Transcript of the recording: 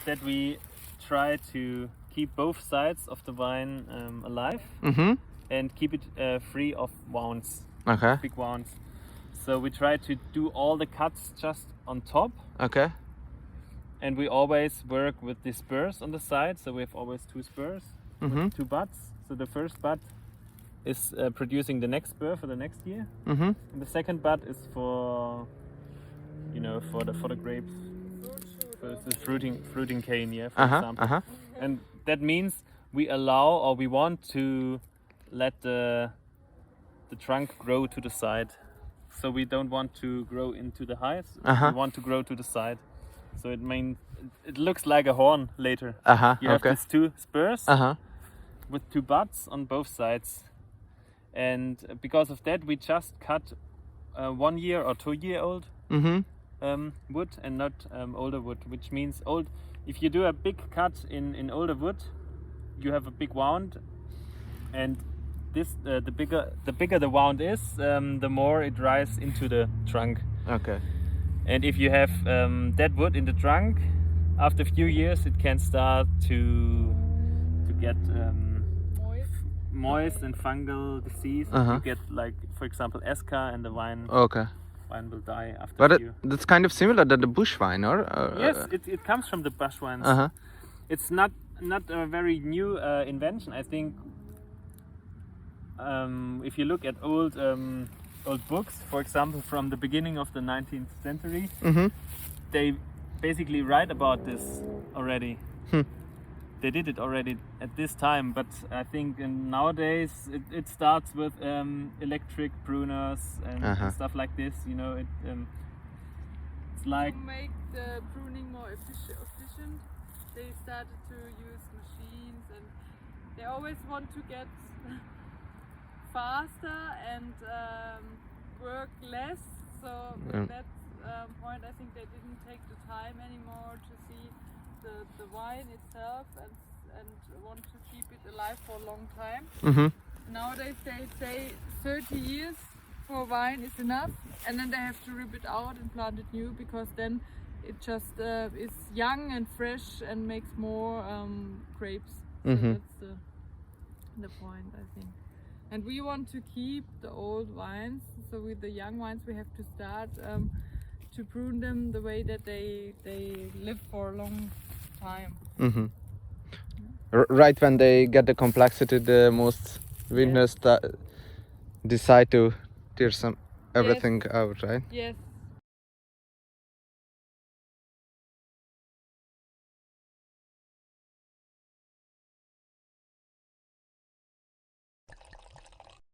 that we try to keep both sides of the vine alive and keep it free of wounds, Okay. big wounds. So we try to do all the cuts just on top. Okay. And we always work with the spurs on the side. So we have always 2 spurs with 2 buds. So the first bud is producing the next spur for the next year. And the second bud is for, for the grapes. So it's the fruiting cane, yeah, for example. And that means we allow, or we want to let the trunk grow to the side. So we don't want to grow into the heights. We want to grow to the side. So it looks like a horn later. You have these 2 spurs with 2 buds on both sides. And because of that, we just cut 1 year or 2 year old wood and not older wood, which means if you do a big cut in older wood, you have a big wound, and the bigger the wound is, the more it dries into the trunk. Okay. And if you have dead wood in the trunk, after a few years it can start to get moist and fungal disease. You get, like, for example, esca, and the wine will die after But a few. that's kind of similar to the bush wine, or? Yes, it comes from the bush wines. It's not a very new invention. I think if you look at old books, for example, from the beginning of the 19th century, they basically write about this already. They did it already at this time, but I think nowadays it starts with electric pruners and stuff like this. It's like, to make the pruning more efficient, they started to use machines, and they always want to get faster and work less. So at that point, I think they didn't take the time anymore to see the wine itself and want to keep it alive for a long time. Nowadays they say 30 years for wine is enough, and then they have to rip it out and plant it new, because then it just is young and fresh and makes more grapes. So that's the point, I think. And we want to keep the old wines, so with the young wines we have to start to prune them the way that they live for a long time. Right when they get the complexity, the most vintners decide to tear everything out, right? Yes.